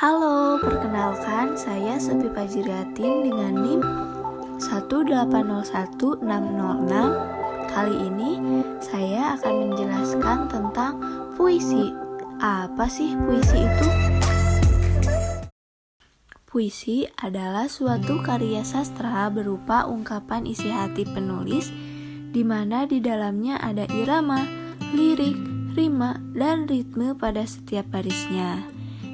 Halo, perkenalkan saya Sepi Fajriatin dengan NIM 1801606. Kali ini saya akan menjelaskan tentang puisi. Apa sih puisi itu? Puisi adalah suatu karya sastra berupa ungkapan isi hati penulis, di mana di dalamnya ada irama, lirik, rima, dan ritme pada setiap barisnya.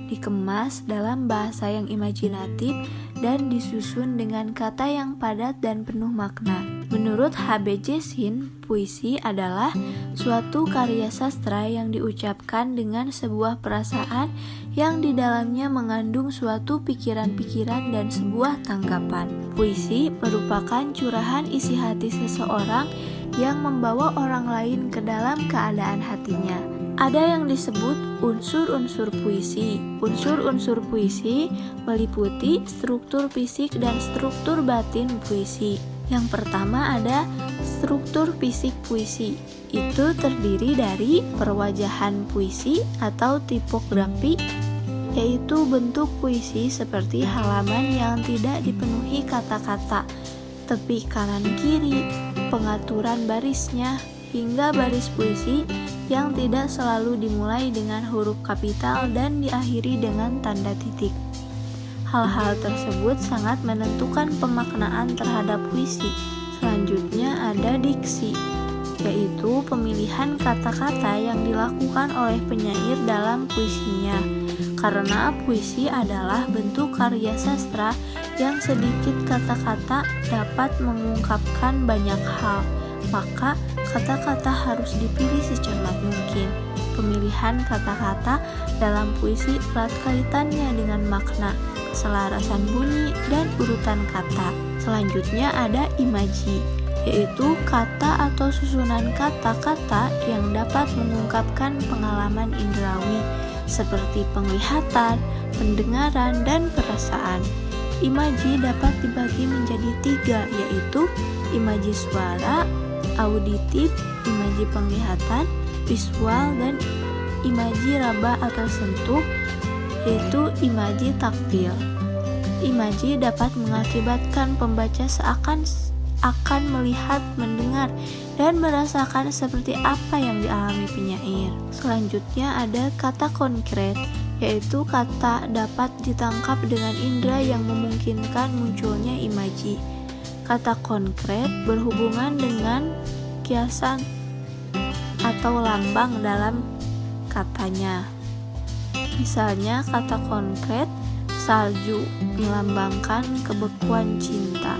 Dikemas dalam bahasa yang imajinatif dan disusun dengan kata yang padat dan penuh makna. Menurut H.B. Jessin, puisi adalah suatu karya sastra yang diucapkan dengan sebuah perasaan yang di dalamnya mengandung suatu pikiran-pikiran dan sebuah tanggapan. Puisi merupakan curahan isi hati seseorang yang membawa orang lain ke dalam keadaan hatinya. Ada yang disebut unsur-unsur puisi. Unsur-unsur puisi meliputi struktur fisik dan struktur batin puisi. Yang pertama ada struktur fisik puisi. Itu terdiri dari perwajahan puisi atau tipografi, yaitu bentuk puisi seperti halaman yang tidak dipenuhi kata-kata, tepi kanan kiri, pengaturan barisnya, hingga baris puisi yang tidak selalu dimulai dengan huruf kapital dan diakhiri dengan tanda titik. Hal-hal tersebut sangat menentukan pemaknaan terhadap puisi. Selanjutnya ada diksi, yaitu pemilihan kata-kata yang dilakukan oleh penyair dalam puisinya. Karena puisi adalah bentuk karya sastra yang sedikit kata-kata dapat mengungkapkan banyak hal, maka kata-kata harus dipilih secermat mungkin. Pemilihan kata-kata dalam puisi erat kaitannya dengan makna, keselarasan bunyi, dan urutan kata. Selanjutnya ada imaji, yaitu kata atau susunan kata-kata yang dapat mengungkapkan pengalaman indrawi seperti penglihatan, pendengaran, dan perasaan. Imaji dapat dibagi menjadi 3, yaitu imaji suara, auditif, imaji penglihatan, visual, dan imaji raba atau sentuh, yaitu imaji taktil. Imaji dapat mengakibatkan pembaca seakan melihat, mendengar, dan merasakan seperti apa yang dialami penyair. Selanjutnya ada kata konkret, yaitu kata dapat ditangkap dengan indera yang memungkinkan munculnya imaji. Kata konkret berhubungan dengan kiasan atau lambang dalam katanya. Misalnya kata konkret salju melambangkan kebekuan cinta,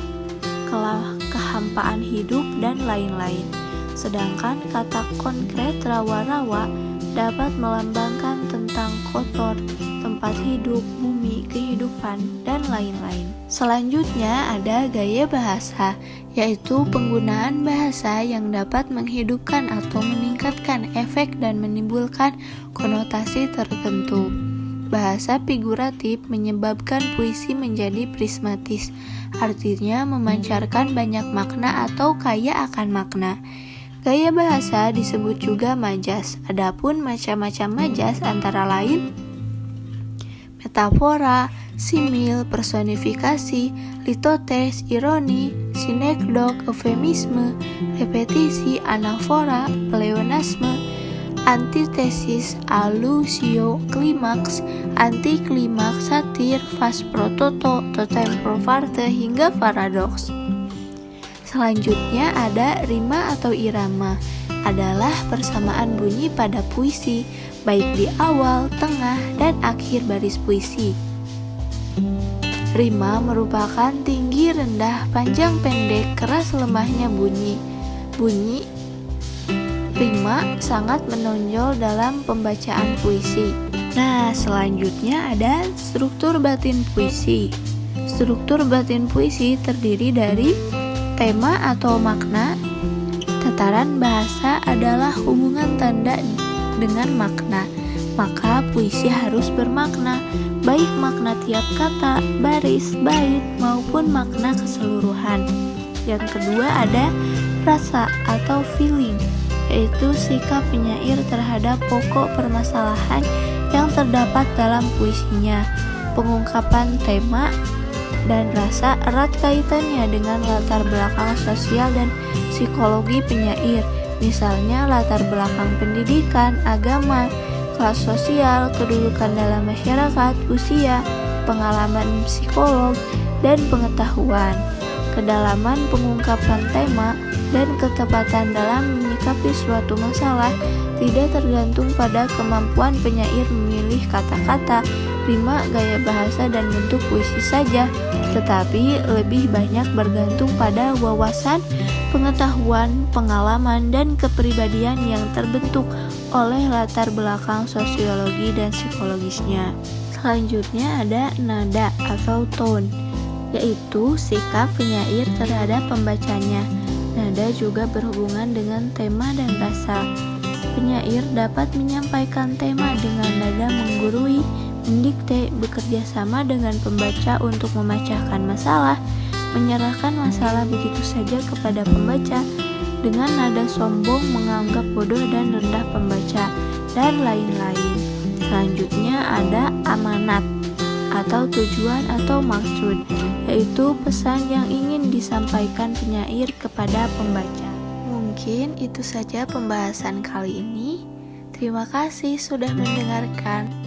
kehampaan hidup, dan lain-lain. Sedangkan kata konkret rawa-rawa dapat melambangkan tentang kotor, tempat hidup, bumi, kehidupan, dan lain-lain. Selanjutnya ada gaya bahasa, yaitu penggunaan bahasa yang dapat menghidupkan atau meningkatkan efek dan menimbulkan konotasi tertentu. Bahasa figuratif menyebabkan puisi menjadi prismatis, artinya memancarkan banyak makna atau kaya akan makna. Gaya bahasa disebut juga majas. Adapun macam-macam majas antara lain metafora, simil, personifikasi, litotes, ironi, sinekdok, eufemisme, repetisi, anafora, pleonasme, antitesis, alusio, klimaks, antiklimaks, satir, vas prototo, totem pro parte, hingga paradoks. Selanjutnya ada rima atau irama, adalah persamaan bunyi pada puisi, baik di awal, tengah, dan akhir baris puisi. Rima merupakan tinggi, rendah, panjang, pendek, keras, lemahnya bunyi. Bunyi rima sangat menonjol dalam pembacaan puisi. Nah, selanjutnya ada struktur batin puisi. Struktur batin puisi terdiri dari tema atau makna. Tataran bahasa adalah hubungan tanda dengan makna, maka puisi harus bermakna, baik makna tiap kata, baris, bait, maupun makna keseluruhan. Yang kedua ada rasa atau feeling, yaitu sikap penyair terhadap pokok permasalahan yang terdapat dalam puisinya. Pengungkapan tema dan rasa erat kaitannya dengan latar belakang sosial dan psikologi penyair. Misalnya latar belakang pendidikan, agama, kelas sosial, kedudukan dalam masyarakat, usia, pengalaman psikolog, dan pengetahuan. Kedalaman pengungkapan tema dan ketepatan dalam menyikapi suatu masalah tidak tergantung pada kemampuan penyair memilih kata-kata, rima, gaya bahasa, dan bentuk puisi saja, tetapi lebih banyak bergantung pada wawasan, pengetahuan, pengalaman, dan kepribadian yang terbentuk oleh latar belakang sosiologi dan psikologisnya. Selanjutnya ada nada atau tone, yaitu sikap penyair terhadap pembacanya. Nada juga berhubungan dengan tema dan rasa. Penyair dapat menyampaikan tema dengan nada menggurui, mendikte, bekerja sama dengan pembaca untuk memecahkan masalah, menyerahkan masalah begitu saja kepada pembaca, dengan nada sombong, menganggap bodoh dan rendah pembaca, dan lain-lain. Selanjutnya ada amanat atau tujuan atau maksud, yaitu pesan yang ingin disampaikan penyair kepada pembaca. Mungkin itu saja pembahasan kali ini. Terima kasih sudah mendengarkan.